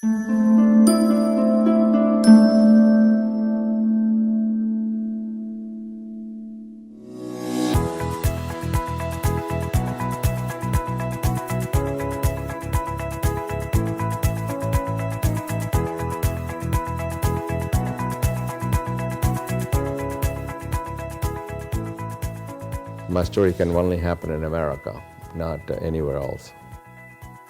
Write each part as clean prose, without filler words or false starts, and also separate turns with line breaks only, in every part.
My story can only happen in America, not anywhere else.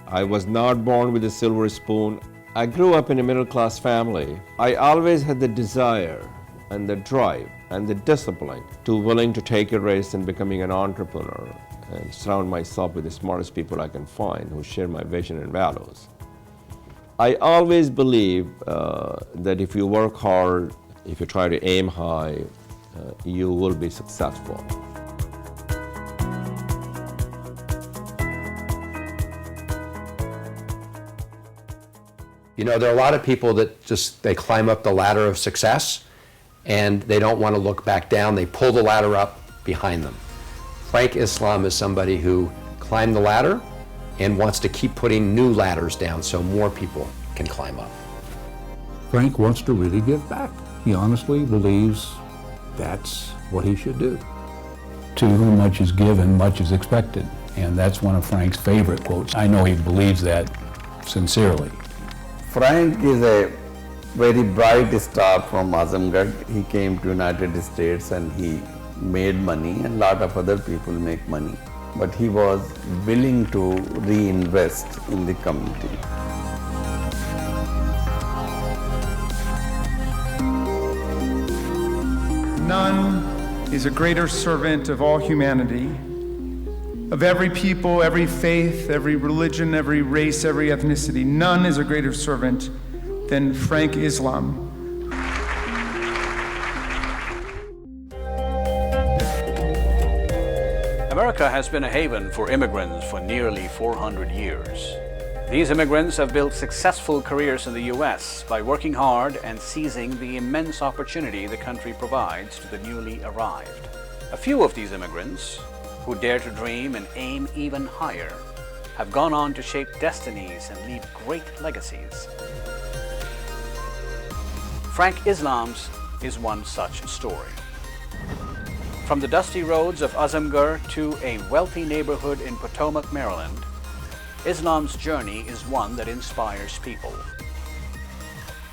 I was not born with a silver spoon. I grew up in a middle-class family. I always had the desire and the drive and the discipline to willing to take a risk in becoming an entrepreneur and surround myself with the smartest people I can find who share my vision and values. I always believe that if you work hard, if you try to aim high, you will be successful.
You know, there are a lot of people that they climb up the ladder of success and they don't want to look back down. They pull the ladder up behind them. Frank Islam is somebody who climbed the ladder and wants to keep putting new ladders down so more people can climb up.
Frank wants to really give back. He honestly believes that's what he should do. To whom much is given, much is expected. And that's one of Frank's favorite quotes. I know he believes that sincerely.
Frank is a very bright star from Azamgarh. He came to United States and he made money, and a lot of other people make money. But he was willing to reinvest in the community.
None is a greater servant of all humanity, of every people, every faith, every religion, every race, every ethnicity. None is a greater servant than Frank Islam.
America has been a haven for immigrants for nearly 400 years. These immigrants have built successful careers in the U.S. by working hard and seizing the immense opportunity the country provides to the newly arrived. A few of these immigrants, who dare to dream and aim even higher, have gone on to shape destinies and leave great legacies. Frank Islam's is one such story. From the dusty roads of Azamgarh to a wealthy neighborhood in Potomac, Maryland, Islam's journey is one that inspires people.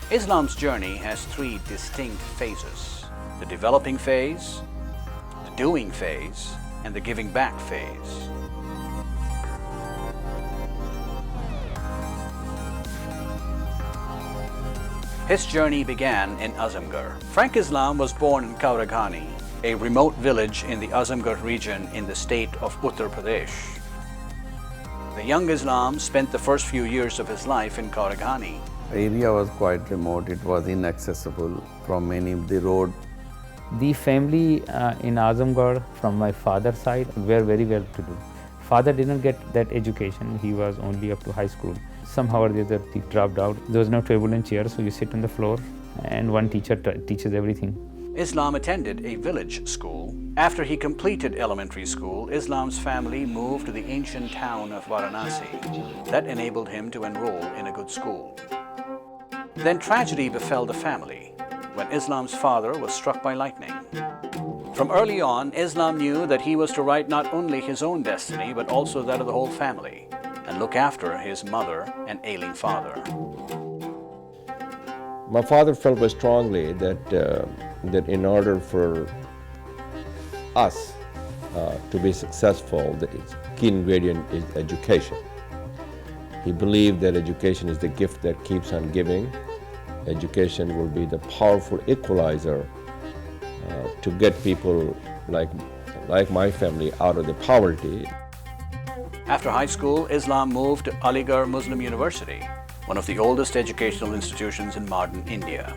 Islam's journey has three distinct phases: the developing phase, the doing phase, and the giving back phase. His journey began in Azamgarh. Frank Islam was born in Kauraghani, a remote village in the Azamgarh region in the state of Uttar Pradesh. The young Islam spent the first few years of his life in Kauraghani.
The area was quite remote. It was inaccessible from any of the road.
The family in Azamgarh from my father's side were very well to do. Father didn't get that education. He was only up to high school. Somehow or the other he dropped out. There was no table and chair, so you sit on the floor and one teacher teaches everything.
Islam attended a village school. After he completed elementary school, Islam's family moved to the ancient town of Varanasi. That enabled him to enroll in a good school. Then tragedy befell the family when Islam's father was struck by lightning. From early on, Islam knew that he was to write not only his own destiny, but also that of the whole family, and look after his mother and ailing father.
My father felt very strongly that in order for us to be successful, the key ingredient is education. He believed that education is the gift that keeps on giving. Education will be the powerful equalizer to get people like my family out of the poverty.
After high school, Islam moved to Aligarh Muslim University, one of the oldest educational institutions in modern India.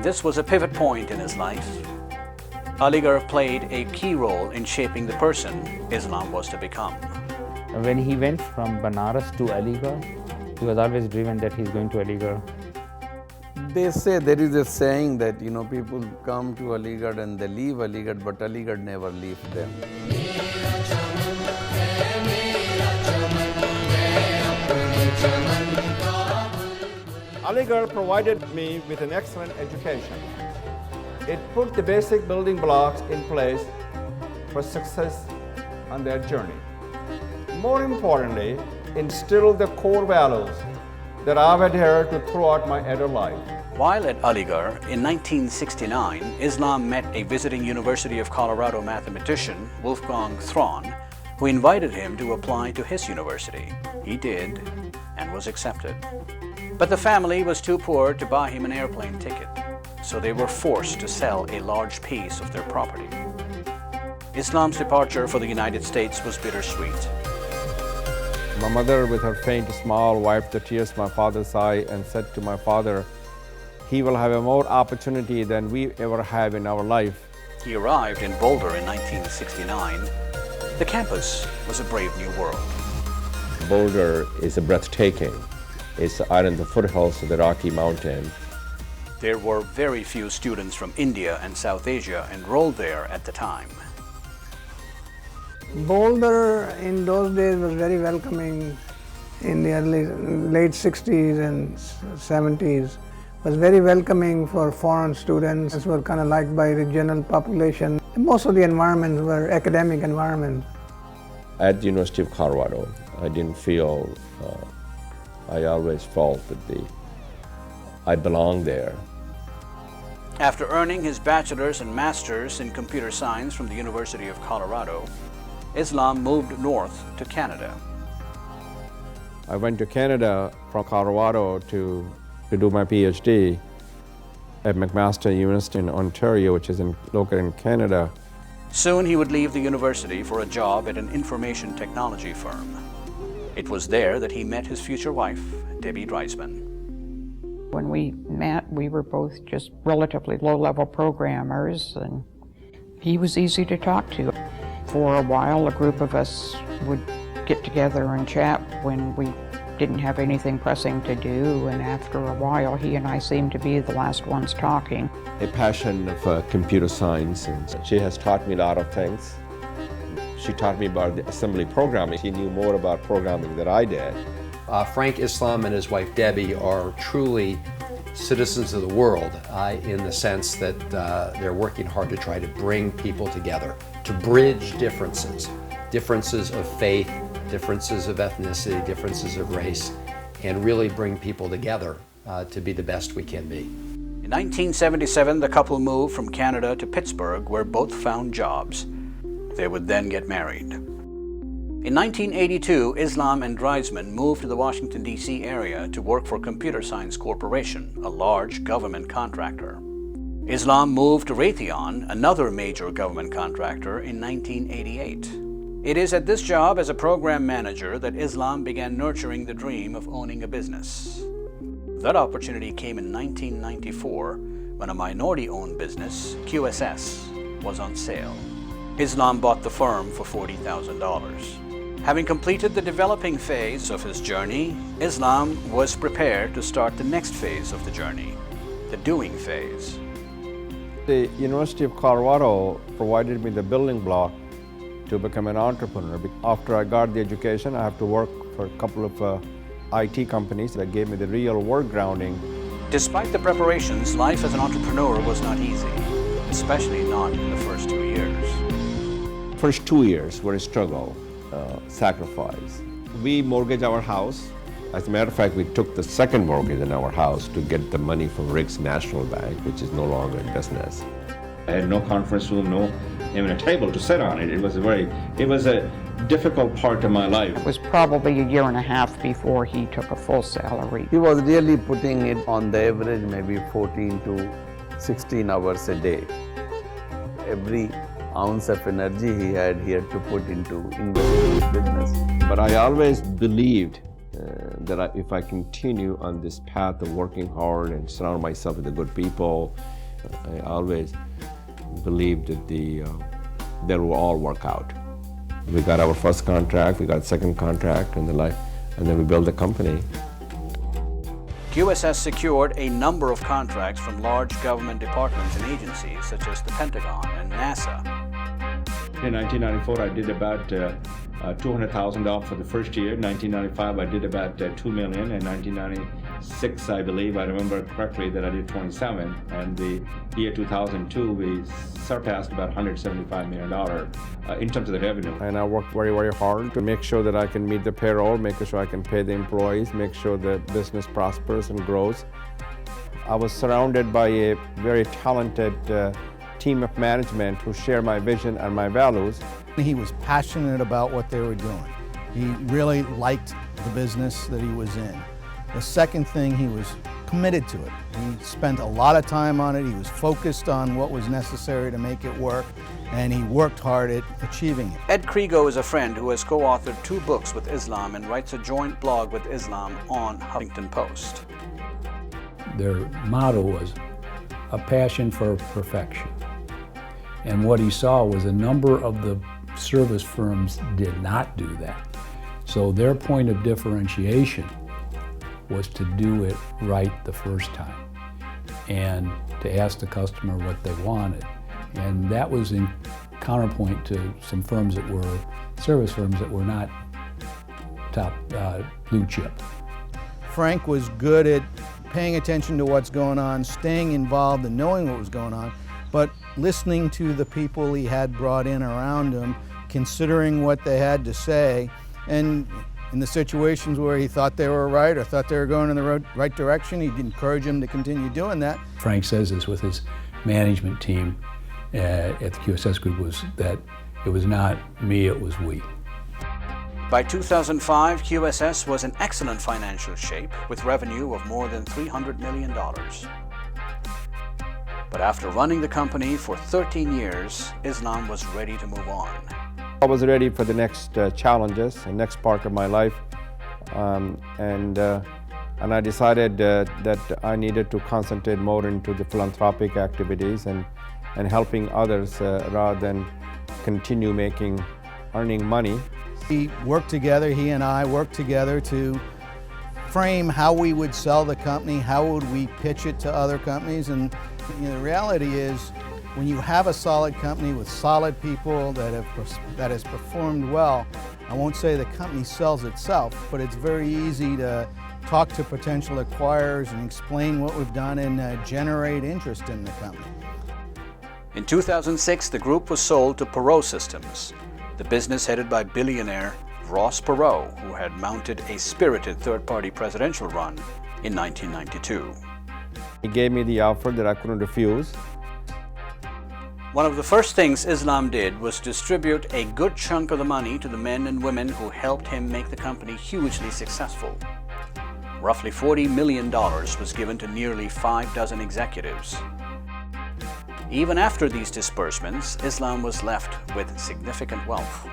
This was a pivot point in his life. Aligarh played a key role in shaping the person Islam was to become.
When he went from Banaras to Aligarh, he was always driven that he's going to Aligarh.
They say, there is a saying that, people come to Aligarh and they leave Aligarh, but Aligarh never leaves them.
Aligarh provided me with an excellent education. It put the basic building blocks in place for success on their journey. More importantly, instilled the core values that I've adhered to throughout my adult life.
While at Aligarh in 1969, Islam met a visiting University of Colorado mathematician, Wolfgang Thron, who invited him to apply to his university. He did and was accepted. But the family was too poor to buy him an airplane ticket, so they were forced to sell a large piece of their property. Islam's departure for the United States was bittersweet.
My mother, with her faint smile, wiped the tears from my father's eye and said to my father, "He will have a more opportunity than we ever have in our life."
He arrived in Boulder in 1969. The campus was a brave new world.
Boulder is breathtaking. It's out in the foothills of the Rocky Mountain.
There were very few students from India and South Asia enrolled there at the time.
Boulder in those days was very welcoming. In the late 60s and 70s was very welcoming for foreign students. It was kind of liked by the general population. Most of the environments were academic environments.
At the University of Colorado, I didn't feel, I always felt that I belonged there.
After earning his bachelor's and master's in computer science from the University of Colorado, Islam moved north to Canada.
I went to Canada from Colorado to do my PhD at McMaster University in Ontario, which is located in Canada.
Soon he would leave the university for a job at an information technology firm. It was there that he met his future wife, Debbie Dreisman.
When we met, we were both just relatively low-level programmers, and he was easy to talk to. For a while, a group of us would get together and chat when we didn't have anything pressing to do, and after a while, he and I seemed to be the last ones talking.
A passion of computer science, and she has taught me a lot of things. She taught me about the assembly programming. She knew more about programming than I did.
Frank Islam and his wife Debbie are truly citizens of the world in the sense that they're working hard to try to bring people together, to bridge differences of faith, differences of ethnicity, differences of race, and really bring people together to be the best we can be.
In 1977, the couple moved from Canada to Pittsburgh, where both found jobs. They would then get married. In 1982, Islam and Dreisman moved to the Washington, D.C. area to work for Computer Science Corporation, a large government contractor. Islam moved to Raytheon, another major government contractor, in 1988. It is at this job as a program manager that Islam began nurturing the dream of owning a business. That opportunity came in 1994 when a minority-owned business, QSS, was on sale. Islam bought the firm for $40,000. Having completed the developing phase of his journey, Islam was prepared to start the next phase of the journey, the doing phase.
The University of Colorado provided me the building block to become an entrepreneur. After I got the education, I have to work for a couple of IT companies that gave me the real work grounding.
Despite the preparations, life as an entrepreneur was not easy, especially not in the first 2 years.
First 2 years were a struggle, sacrifice. We mortgaged our house. As a matter of fact, we took the second mortgage in our house to get the money from Rick's National Bank, which is no longer in business. I had no conference room, no even a table to sit on it. It was a difficult part of my life.
It was probably a year and a half before he took a full salary.
He was really putting it on the average maybe 14 to 16 hours a day. Every ounce of energy he had to put into investing in his business.
But I always believed that if I continue on this path of working hard and surround myself with the good people, I always believed that they will all work out. We got our first contract, we got second contract, and then we built the company.
QSS secured a number of contracts from large government departments and agencies such as the Pentagon and NASA.
In 1994, I did about $200,000 for the first year. In 1995, I did about $2 million. In
2006, I believe, I remember correctly that I did 27, and the year 2002 we surpassed about $175 million in terms of the revenue.
And I worked very, very hard to make sure that I can meet the payroll, making sure I can pay the employees, make sure the business prospers and grows. I was surrounded by a very talented team of management who share my vision and my values.
He was passionate about what they were doing. He really liked the business that he was in. The second thing, he was committed to it. He spent a lot of time on it. He was focused on what was necessary to make it work, and he worked hard at achieving it.
Ed Kriego is a friend who has co-authored 2 books with Islam and writes a joint blog with Islam on Huffington Post.
Their motto was a passion for perfection. And what he saw was a number of the service firms did not do that. So their point of differentiation was to do it right the first time and to ask the customer what they wanted. And that was in counterpoint to some firms that were service firms that were not top blue chip.
Frank was good at paying attention to what's going on, staying involved and knowing what was going on, but listening to the people he had brought in around him, considering what they had to say, and in the situations where he thought they were right or thought they were going in the right direction, he'd encourage them to continue doing that.
Frank says this with his management team at the QSS Group, was that it was not me, it was we.
By 2005, QSS was in excellent financial shape with revenue of more than $300 million. But after running the company for 13 years, Islam was ready to move on.
I was ready for the next challenges, the next part of my life, and I decided that I needed to concentrate more into the philanthropic activities and helping others rather than continue earning money.
He and I worked together to frame how we would sell the company, how would we pitch it to other companies, and the reality is, when you have a solid company with solid people that has performed well, I won't say the company sells itself, but it's very easy to talk to potential acquirers and explain what we've done and generate interest in the company.
In 2006, the group was sold to Perot Systems, the business headed by billionaire Ross Perot, who had mounted a spirited third-party presidential run in 1992.
He gave me the offer that I couldn't refuse.
One of the first things Islam did was distribute a good chunk of the money to the men and women who helped him make the company hugely successful. Roughly $40 million was given to nearly 6 executives. Even after these disbursements, Islam was left with significant wealth.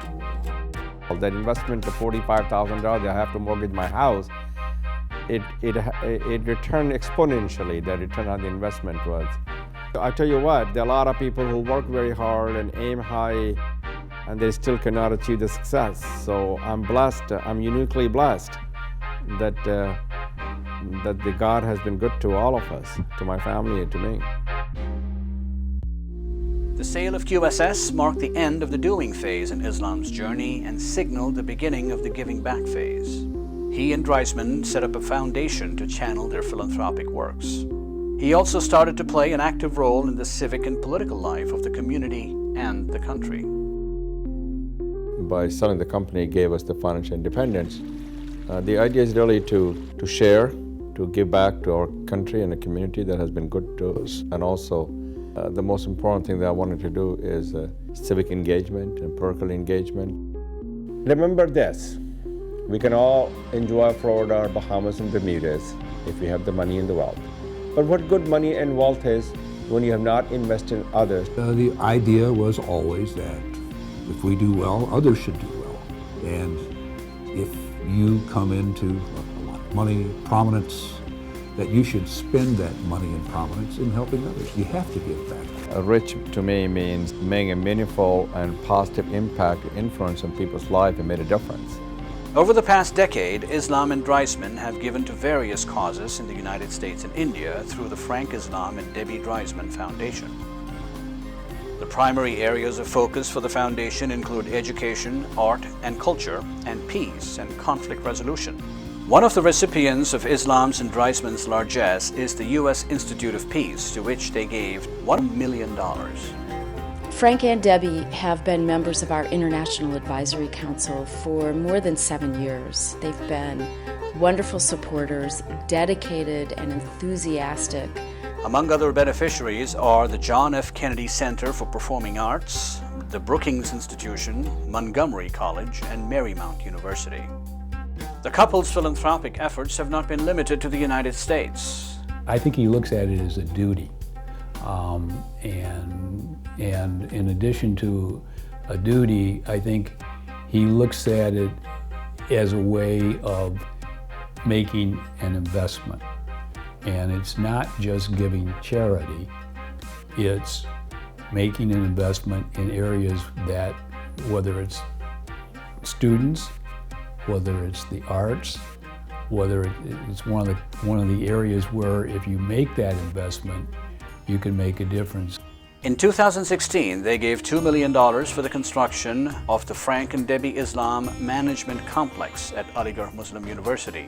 That investment of $45,000, I have to mortgage my house, it returned exponentially, the return on the investment was. I tell you what, there are a lot of people who work very hard and aim high and they still cannot achieve the success. So I'm blessed, I'm uniquely blessed that the God has been good to all of us, to my family and to me.
The sale of QSS marked the end of the doing phase in Islam's journey and signaled the beginning of the giving back phase. He and Dreisman set up a foundation to channel their philanthropic works. He also started to play an active role in the civic and political life of the community and the country.
By selling the company, it gave us the financial independence. The idea is really to share, to give back to our country and the community that has been good to us. And also, the most important thing that I wanted to do is civic engagement and political engagement. Remember this, we can all enjoy Florida, Bahamas, and Bermudas if we have the money and the wealth. But what good money and wealth is when you have not invested in others.
The idea was always that if we do well, others should do well. And if you come into a lot of money, prominence, that you should spend that money and prominence in helping others. You have to give back.
Rich to me means making a meaningful and positive impact or influence on people's life and made a difference.
Over the past decade, Islam and Dreisman have given to various causes in the United States and India through the Frank Islam and Debbie Dreisman Foundation. The primary areas of focus for the foundation include education, art and culture, and peace and conflict resolution. One of the recipients of Islam's Endricement's largesse is the U.S. Institute of Peace, to which they gave $1 million.
Frank and Debbie have been members of our International Advisory Council for more than 7 years. They've been wonderful supporters, dedicated and enthusiastic.
Among other beneficiaries are the John F. Kennedy Center for Performing Arts, the Brookings Institution, Montgomery College, and Marymount University. The couple's philanthropic efforts have not been limited to the United States.
I think he looks at it as a duty. And in addition to a duty, I think he looks at it as a way of making an investment. And it's not just giving charity, it's making an investment in areas that, whether it's students, whether it's the arts, whether it's one of the areas where if you make that investment, you can make a difference.
In 2016, they gave $2 million for the construction of the Frank and Debbie Islam Management Complex at Aligarh Muslim University,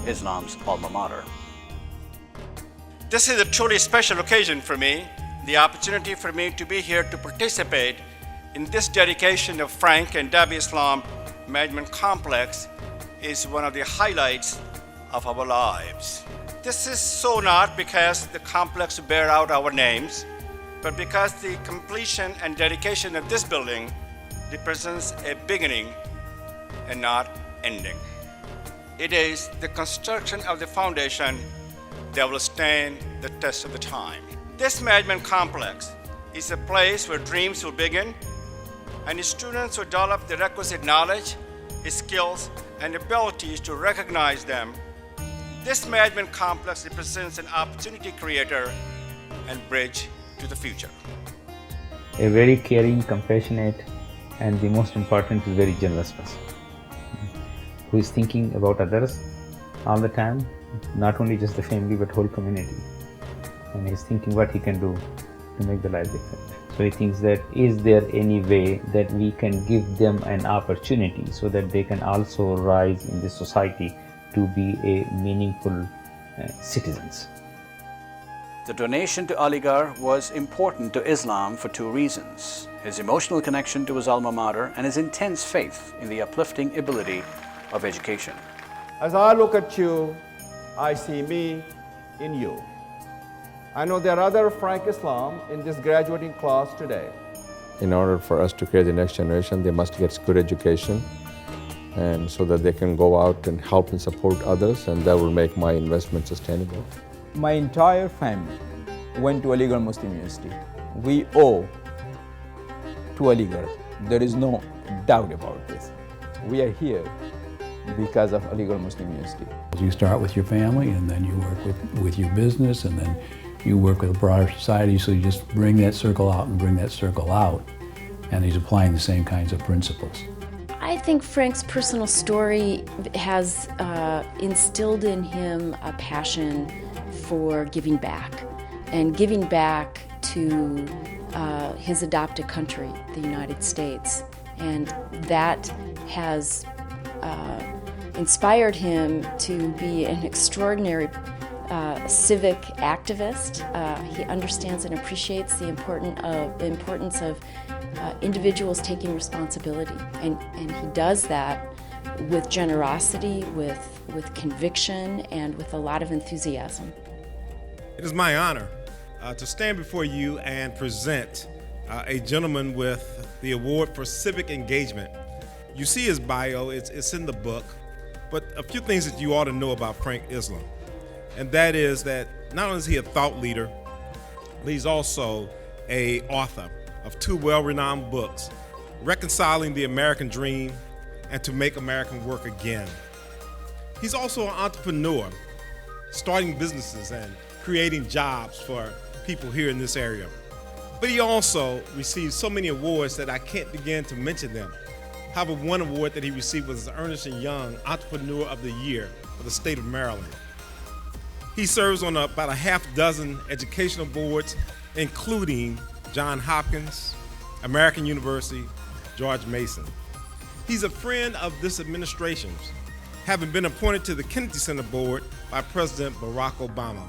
Islam's alma mater.
This is a truly special occasion for me, the opportunity for me to be here to participate in this dedication of Frank and Debbie Islam Management Complex is one of the highlights of our lives. This is so not because the complex bear out our names, but because the completion and dedication of this building represents a beginning and not ending. It is the construction of the foundation that will stand the test of the time. This management complex is a place where dreams will begin and students will develop the requisite knowledge, skills, and abilities to recognize them. This management complex represents an opportunity creator and bridge to the future.
A very caring, compassionate, and the most important is very generous person who is thinking about others all the time, not only just the family but whole community, and he's thinking what he can do to make the life different. So he thinks that is there any way that we can give them an opportunity so that they can also rise in this society to be a meaningful citizens.
The donation to Aligarh was important to Islam for two reasons: his emotional connection to his alma mater and his intense faith in the uplifting ability of education.
As I look at you, I see me in you. I know there are other Frank Islam in this graduating class today.
In order for us to create the next generation, they must get good education, and so that they can go out and help and support others, and that will make my investment sustainable.
My entire family went to Aligarh Muslim University. We owe to Aligarh. There is no doubt about this. We are here because of Aligarh Muslim University.
You start with your family, and then you work with your business, and then you work with a broader society, so you just bring that circle out and bring that circle out, and he's applying the same kinds of principles.
I think Frank's personal story has instilled in him a passion for giving back, and giving back to his adopted country, the United States. And that has inspired him to be an extraordinary civic activist. He understands and appreciates the importance of individuals taking responsibility, and he does that with generosity, with conviction, and with a lot of enthusiasm.
It is my honor to stand before you and present a gentleman with the award for civic engagement. You see his bio, it's in the book, but a few things that you ought to know about Frank Islam, and that is that not only is he a thought leader, but he's also an author of two well-renowned books, Reconciling the American Dream and To Make America Work Again. He's also an entrepreneur, starting businesses and creating jobs for people here in this area. But he also received so many awards that I can't begin to mention them. However, one award that he received was the Ernst & Young Entrepreneur of the Year for the state of Maryland. He serves on about a half dozen educational boards, including Johns Hopkins, American University, George Mason. He's a friend of this administration's, having been appointed to the Kennedy Center Board by President Barack Obama.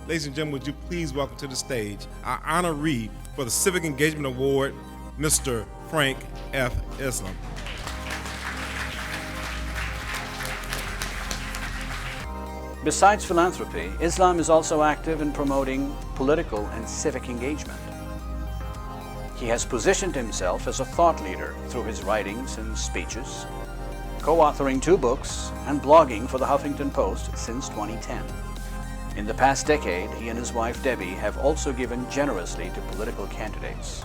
Ladies and gentlemen, would you please welcome to the stage our honoree for the Civic Engagement Award, Mr. Frank F. Islam.
Besides philanthropy, Islam is also active in promoting political and civic engagement. He has positioned himself as a thought leader through his writings and speeches, co-authoring 2 books and blogging for the Huffington Post since 2010. In the past decade, he and his wife Debbie have also given generously to political candidates.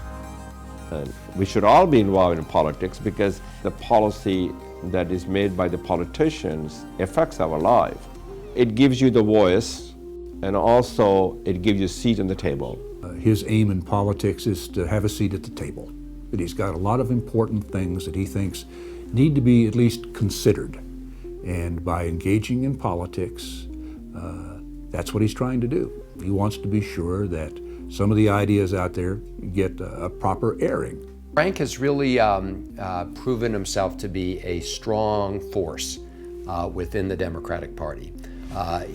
We should all be involved in politics because the policy that is made by the politicians affects our life. It gives you the voice, and also it gives you a seat on the table.
His aim in politics is to have a seat at the table. But he's got a lot of important things that he thinks need to be at least considered. And by engaging in politics, that's what he's trying to do. He wants to be sure that some of the ideas out there get a proper airing.
Frank has really proven himself to be a strong force within the Democratic Party.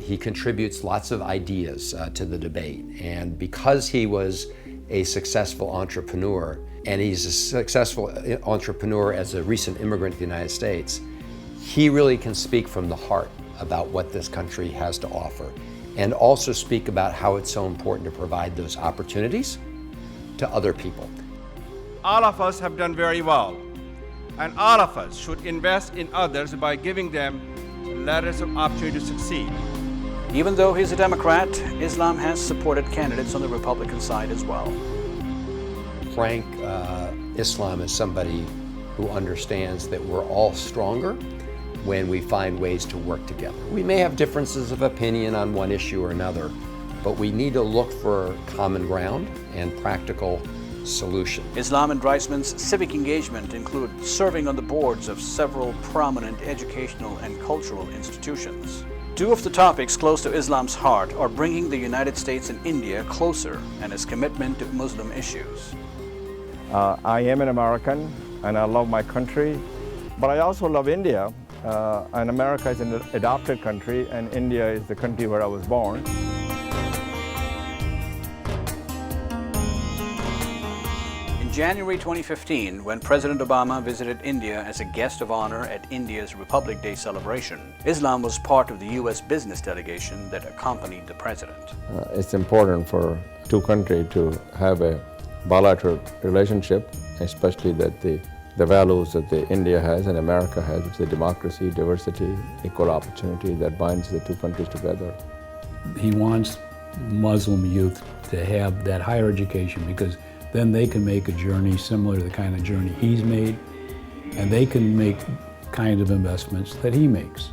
He contributes lots of ideas to the debate, and because he was a successful entrepreneur, and he's a successful entrepreneur as a recent immigrant to the United States, he really can speak from the heart about what this country has to offer, and also speak about how it's so important to provide those opportunities to other people.
All of us have done very well, and all of us should invest in others by giving them letters of opportunity to succeed.
Even though he's a Democrat, Islam has supported candidates on the Republican side as well.
Frank Islam is somebody who understands that we're all stronger when we find ways to work together. We may have differences of opinion on one issue or another, but we need to look for common ground and practical solution.
Islam and Reisman's civic engagement include serving on the boards of several prominent educational and cultural institutions. 2 of the topics close to Islam's heart are bringing the United States and India closer and his commitment to Muslim issues.
I am an American and I love my country, but I also love India. And America is an adopted country and India is the country where I was born.
January 2015, when President Obama visited India as a guest of honor at India's Republic Day celebration, Islam was part of the U.S. business delegation that accompanied the president.
It's important for 2 countries to have a bilateral relationship, especially that the values that India has and America has, which is the democracy, diversity, equal opportunity that binds the 2 countries together.
He wants Muslim youth to have that higher education because then they can make a journey similar to the kind of journey he's made, and they can make kind of investments that he makes.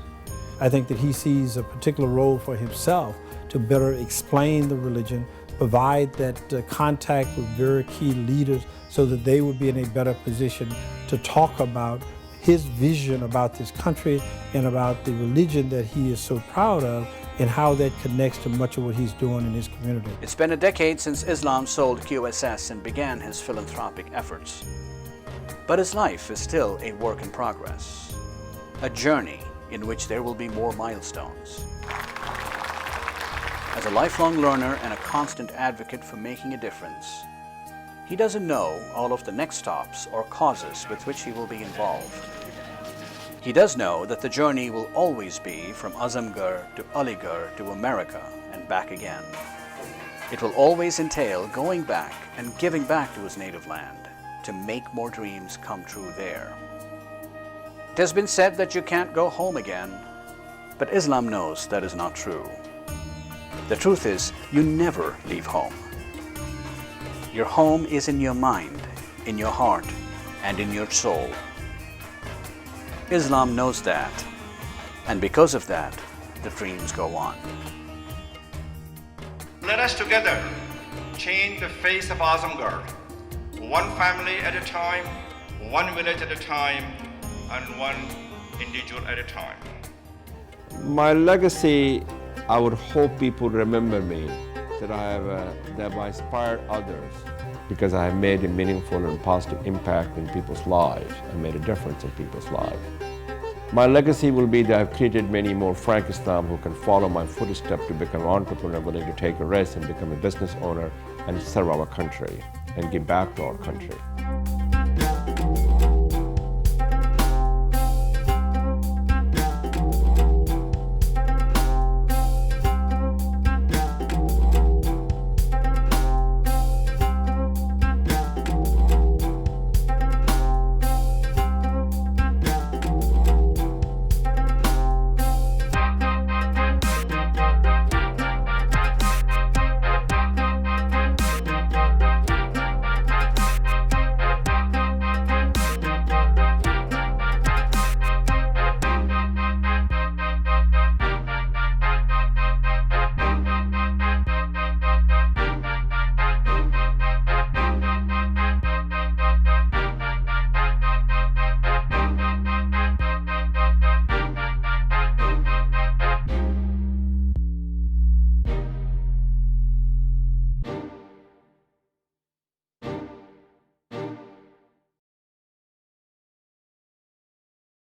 I think that he sees a particular role for himself to better explain the religion, provide that contact with very key leaders so that they would be in a better position to talk about his vision about this country and about the religion that he is so proud of, and how that connects to much of what he's doing in his community.
It's been a decade since Islam sold QSS and began his philanthropic efforts. But his life is still a work in progress, a journey in which there will be more milestones. As a lifelong learner and a constant advocate for making a difference, he doesn't know all of the next stops or causes with which he will be involved. He does know that the journey will always be from Azamgarh to Aligarh to America and back again. It will always entail going back and giving back to his native land to make more dreams come true there. It has been said that you can't go home again, but Islam knows that is not true. The truth is, you never leave home. Your home is in your mind, in your heart, and in your soul. Islam knows that, and because of that, the dreams go on.
Let us together change the face of Azamgarh, one family at a time, one village at a time, and one individual at a time.
My legacy, I would hope people remember me, that I have inspired others, because I have made a meaningful and positive impact in people's lives. I made a difference in people's lives. My legacy will be that I've created many more Frank Islam who can follow my footsteps to become an entrepreneur, willing to take a risk and become a business owner and serve our country and give back to our country.